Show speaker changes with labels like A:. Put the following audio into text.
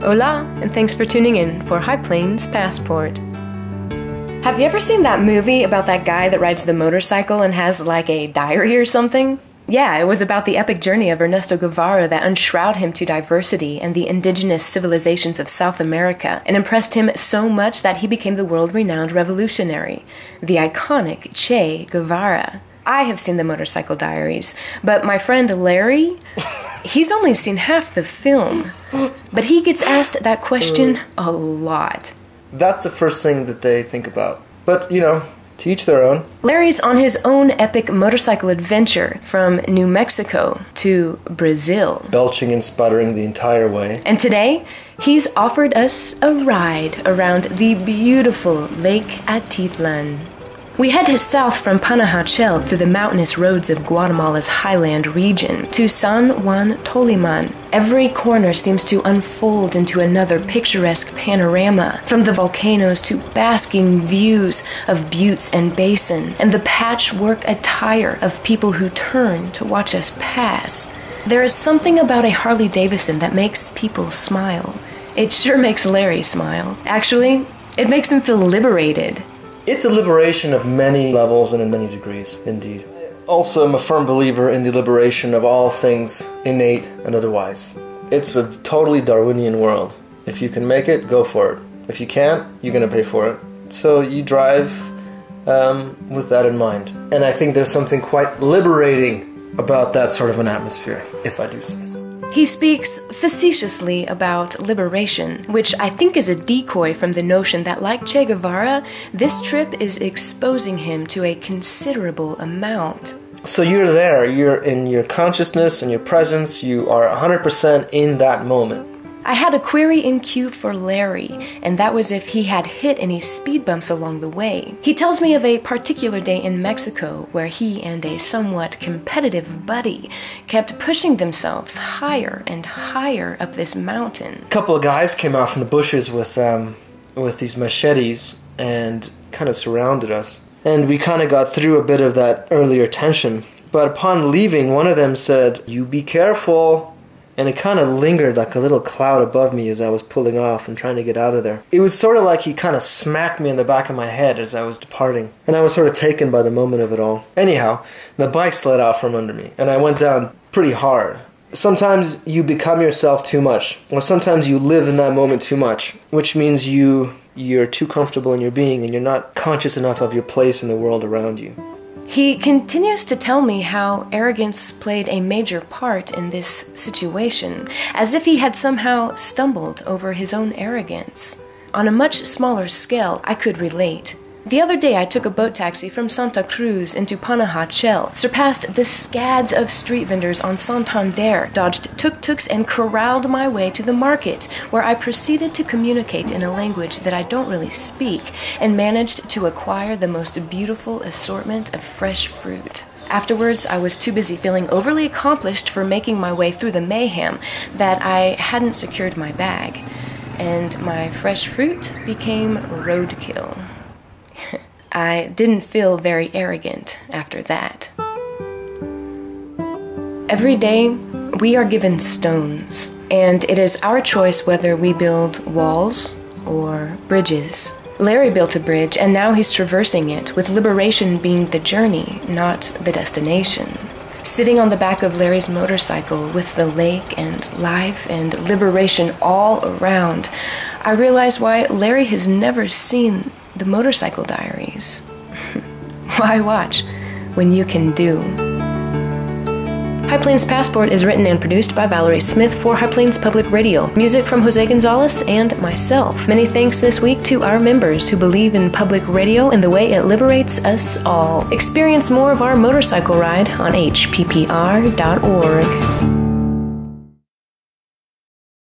A: Hola, and thanks for tuning in for High Plains Passport. Have you ever seen that movie about that guy that rides the motorcycle and has like a diary or something? Yeah, it was about the epic journey of Ernesto Guevara that unshrouded him to diversity and the indigenous civilizations of South America and impressed him so much that he became the world-renowned revolutionary, the iconic Che Guevara. I have seen the motorcycle diaries, but my friend Larry, he's only seen half the film. But he gets asked that question a lot.
B: That's the first thing that they think about. But, you know, to each their own.
A: Larry's on his own epic motorcycle adventure from New Mexico to Brazil.
B: Belching and sputtering the entire way.
A: And today, he's offered us a ride around the beautiful Lake Atitlan. We head south from Panajachel through the mountainous roads of Guatemala's Highland region to San Juan Toliman. Every corner seems to unfold into another picturesque panorama, from the volcanoes to basking views of buttes and basin, and the patchwork attire of people who turn to watch us pass. There is something about a Harley Davidson that makes people smile. It sure makes Larry smile. Actually, it makes him feel liberated.
B: It's a liberation of many levels and in many degrees, indeed. Also, I'm a firm believer in the liberation of all things innate and otherwise. It's a totally Darwinian world. If you can make it, go for it. If you can't, you're going to pay for it. So you drive with that in mind. And I think there's something quite liberating about that sort of an atmosphere, if I do say so.
A: He speaks facetiously about liberation, which I think is a decoy from the notion that, like Che Guevara, this trip is exposing him to a considerable amount.
B: So you're there, you're in your consciousness and your presence, you are 100% in that moment.
A: I had a query in queue for Larry, and that was if he had hit any speed bumps along the way. He tells me of a particular day in Mexico where he and a somewhat competitive buddy kept pushing themselves higher and higher up this mountain.
B: A couple of guys came out from the bushes with these machetes and kind of surrounded us. And we kind of got through a bit of that earlier tension. But upon leaving, one of them said, "You be careful." And it kind of lingered like a little cloud above me as I was pulling off and trying to get out of there. It was sort of like he kind of smacked me in the back of my head as I was departing. And I was sort of taken by the moment of it all. Anyhow, the bike slid out from under me, and I went down pretty hard. Sometimes you become yourself too much, or sometimes you live in that moment too much, which means you're too comfortable in your being and you're not conscious enough of your place in the world around you.
A: He continues to tell me how arrogance played a major part in this situation, as if he had somehow stumbled over his own arrogance. On a much smaller scale, I could relate. The other day I took a boat taxi from Santa Cruz into Panajachel, surpassed the scads of street vendors on Santander, dodged tuk-tuks, and corralled my way to the market, where I proceeded to communicate in a language that I don't really speak, and managed to acquire the most beautiful assortment of fresh fruit. Afterwards, I was too busy feeling overly accomplished for making my way through the mayhem that I hadn't secured my bag, and my fresh fruit became roadkill. I didn't feel very arrogant after that. Every day, we are given stones, and it is our choice whether we build walls or bridges. Larry built a bridge, and now he's traversing it, with liberation being the journey, not the destination. Sitting on the back of Larry's motorcycle with the lake and life and liberation all around, I realize why Larry has never seen the motorcycle diaries. Why watch when you can do? High Plains Passport is written and produced by Valerie Smith for High Plains Public Radio. Music from Jose Gonzalez and myself. Many thanks this week to our members who believe in public radio and the way it liberates us all. Experience more of our motorcycle ride on hppr.org.